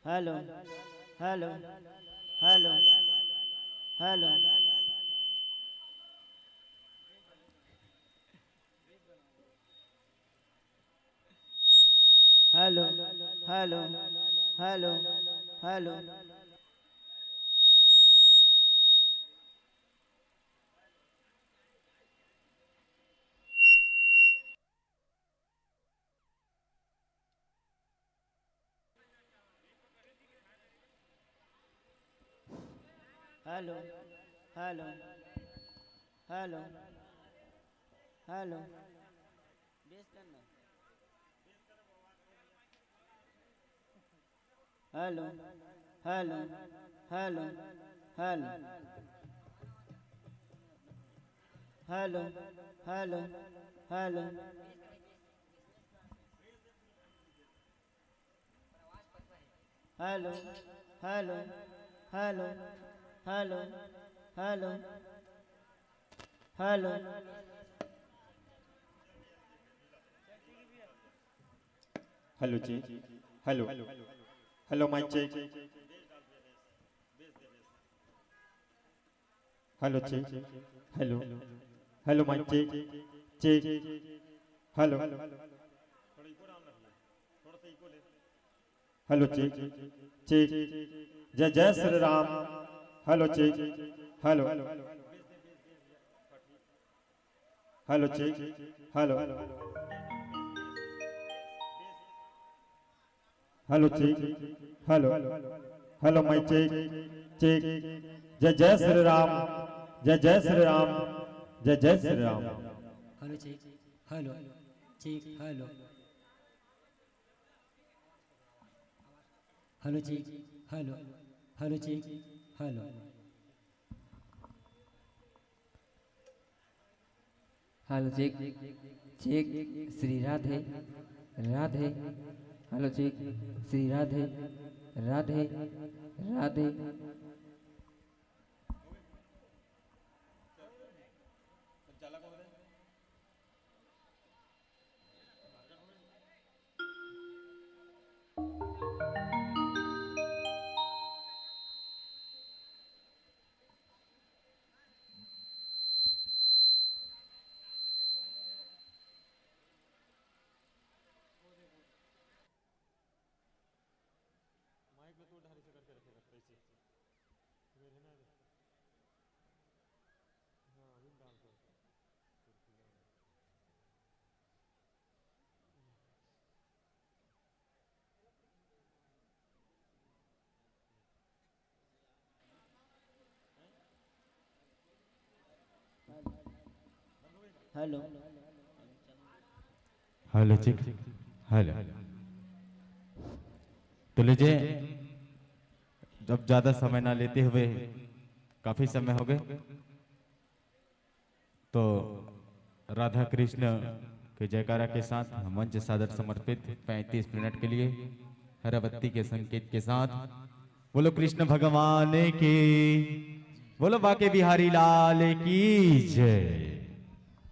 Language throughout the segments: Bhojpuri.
Hello hello hello hello hello hello hello hello hello hello hello hello base करना hello hello hello hello hello hello hello hello hello hello hello hello hello hello जी। Hello hello mike check. Hello check. Hello hello mike check check. Hello hello check check. जय जय Shri Ram. Hello check. Hello hello check. Hello hello check. Hello hello mike check check. जय जय श्री राम। जय जय श्री राम। जय जय Shri Ram. Hello check hello check hello hello check hello hello check hello hello check check Shri Radhe Radhe hello check Shri Radhe Radhe Radhe hello hello check hello. तो लीजिए, जब ज्यादा समय ना लेते हुए, काफी समय हो गए, तो राधा कृष्ण के जयकारा के साथ मंच सादर समर्पित 35 मिनट के लिए हराबत्ती के संकेत के साथ बोलो कृष्ण भगवान की, बोलो बाके बिहारी लाल की जय,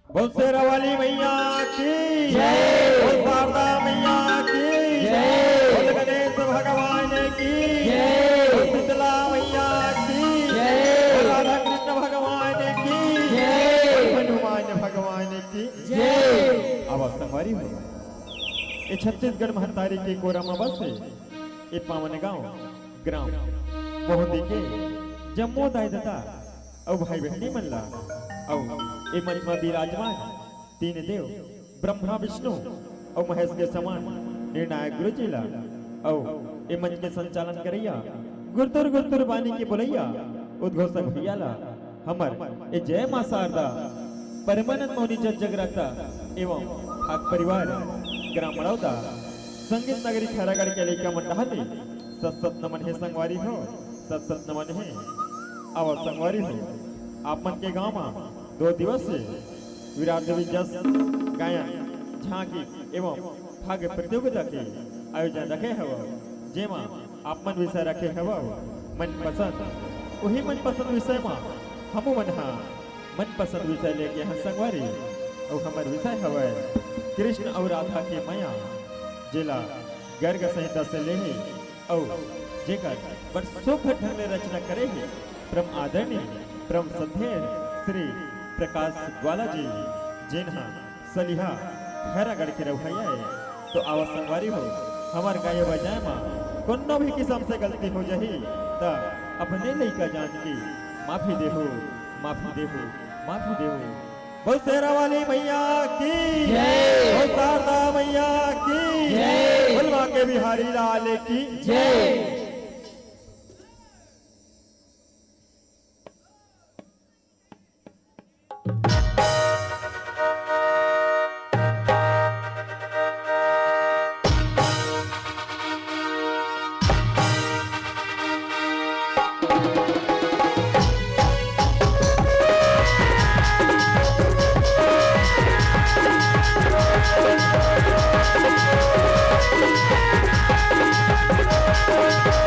बोल शेरा वाली मैया की जय, बोल शारदा मैया की जय, बोल गणेश भगवान की जय, बोल शीतला मैया की जय, बोल राधा कृष्ण भगवान की जय, बोल हनुमान भगवान की जय। अब संगवारी हो ये छत्तीसगढ़ महतारी के कोरमा बस से ये पावन गांव ग्राम मोहदी के जम्मो दायदता और भाई बहनी मल्ला और ये मंच में विराजमान तीन देव ब्रह्मा विष्णु और महेश के समान निर्णायक गुरु जिला और ये मंच के संचालन करैया गुरतुर गुरतुर बानी के बोलैया उद्घोषक भैयाला हमर ये जय मां शारदा परमानंद मौनी जगराता एवं भाग परिवार ग्राम मड़ौदा संगीत नगरी खैरागढ़ के लेकर मंडहाली सत सत नमन है संगवारी हो, सत सत नमन है और संगवारी हो। आप मन के गांव में 2 दिवसीय विराट देवी जस गायन झांकी एवं भाग्य प्रतियोगिता के आयोजन रखे हव, जेमा आप मन विषय रखे हव मन पसंद, वही मन पसंद विषय में हम मन मन पसंद विषय लेके हैं संगवारी और हमार विषय हव कृष्ण और राधा के माया, जिला गर्ग संहिता से ले और जेकर वर्षों ढंग ले रचना करे है परम आदरणीय परम श्रद्धेय श्री प्रकाश ग्वाला जी जिन्हा सलिहा खैरागढ़ के रवैया है। तो आवा संगवारी हो हमार गाय बजाय माँ कोनो भी किस्म से गलती हो जाही तो अपने लइका जान की माफी देहो माफी देहो माफी देहो। बोल शेरा वाली मैया की जय, बोल शारदा मैया की जय, बोल बाके बिहारी लाल की जय। Thank you.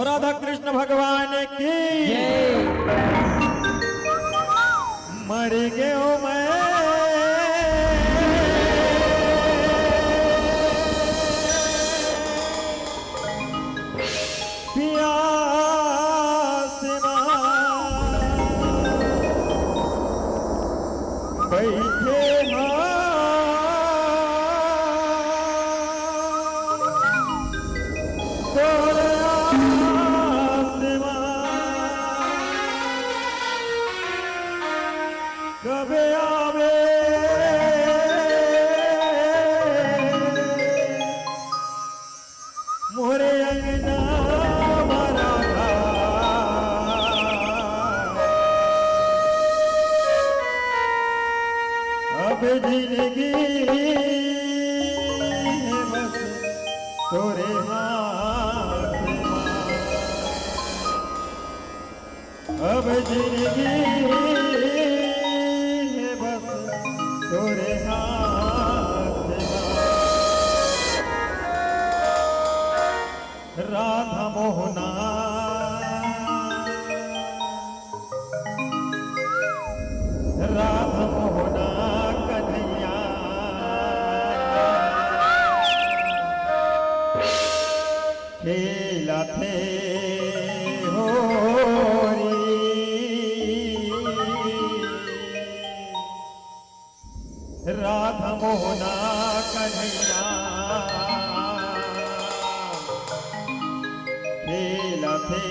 राधा कृष्ण भगवान की मर गयो मैं प्यास बैठे कबे आवे मोरे अंगना भरा अब जिंदगी है बस तोरे हाथ में। अब जिंदगी तोरे हाथ में। राधा मोहना राधा मोहना कन्हैया थे होरी राधा मोहना कन्हैया खेला थे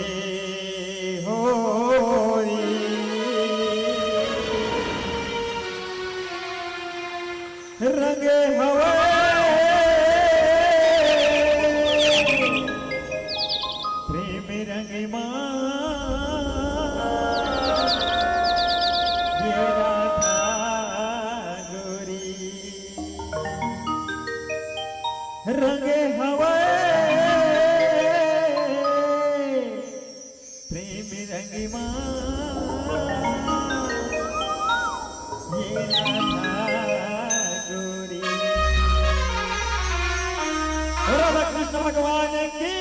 होरी रंगे हवा प्रेम रंग ये राधा गोरी रंगे हवा प्रेम रंग ये राधा गोरी राधा कृष्ण भगवान की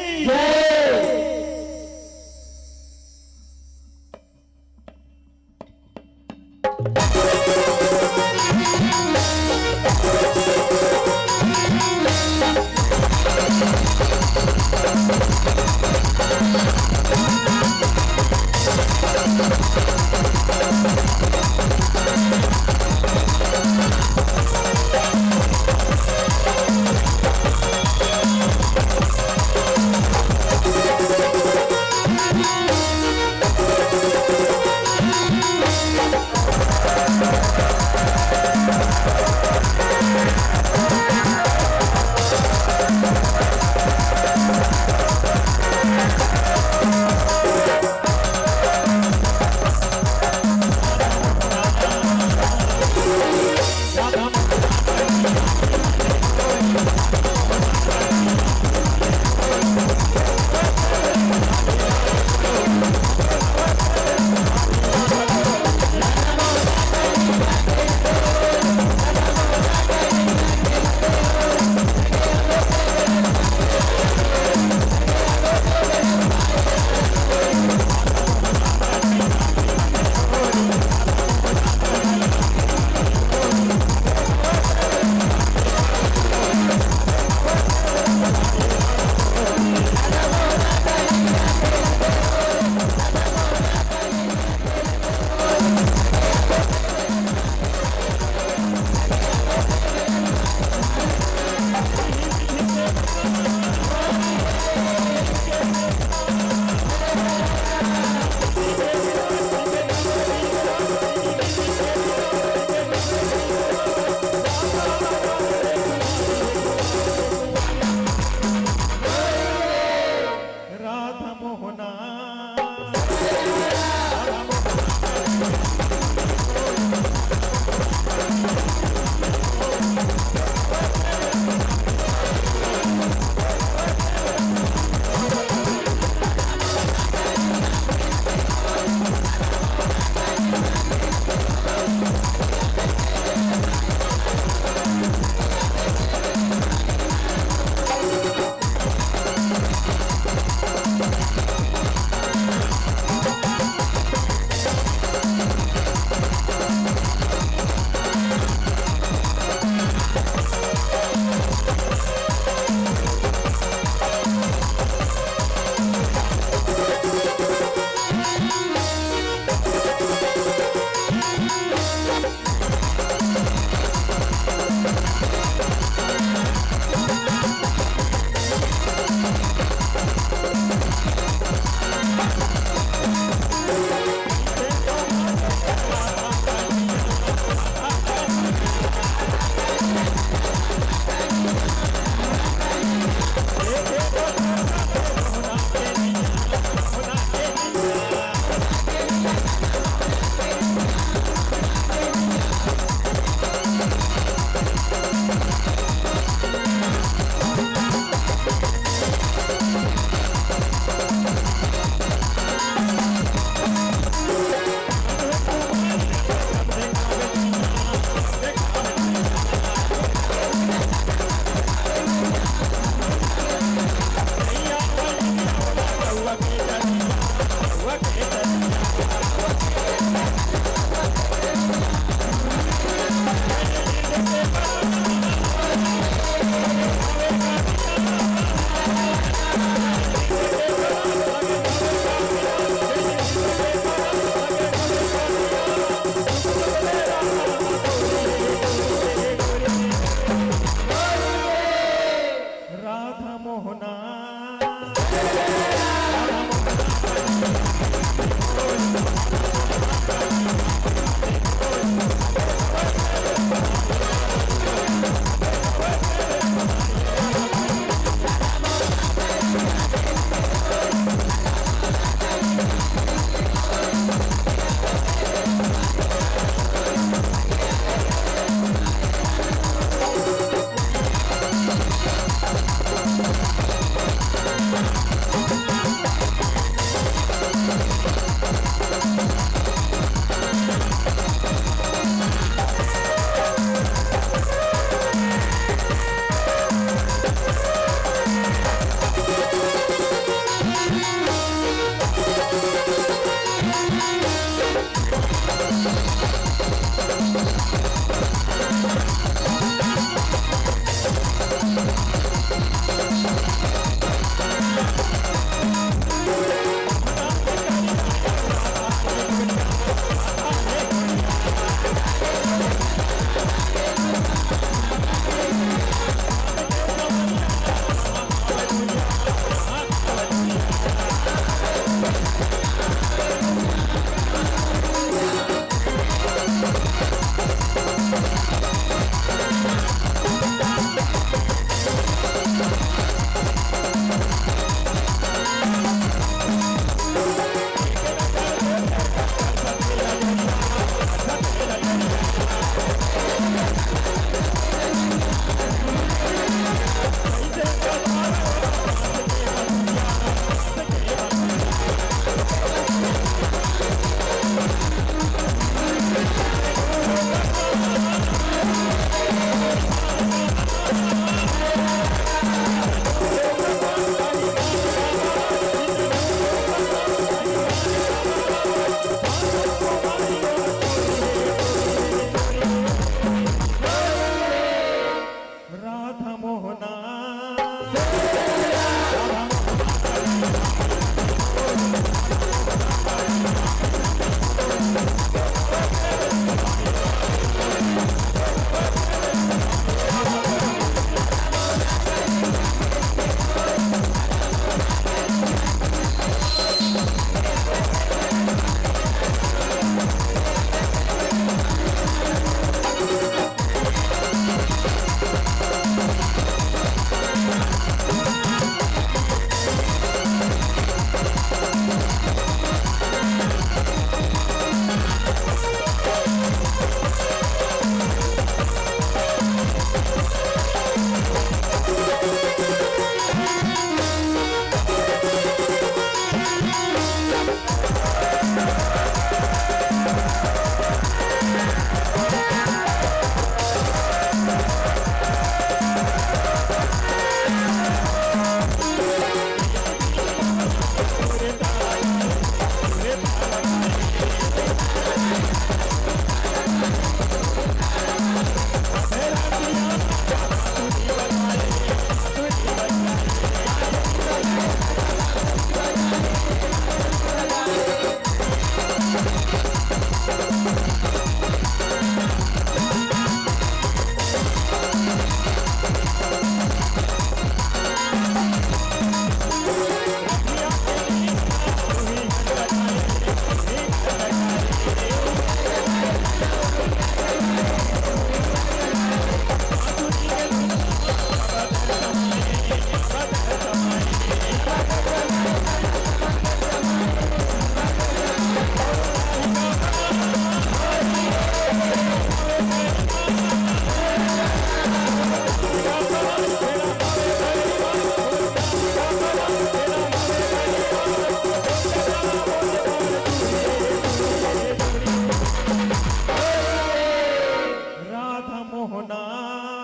राधा मोहना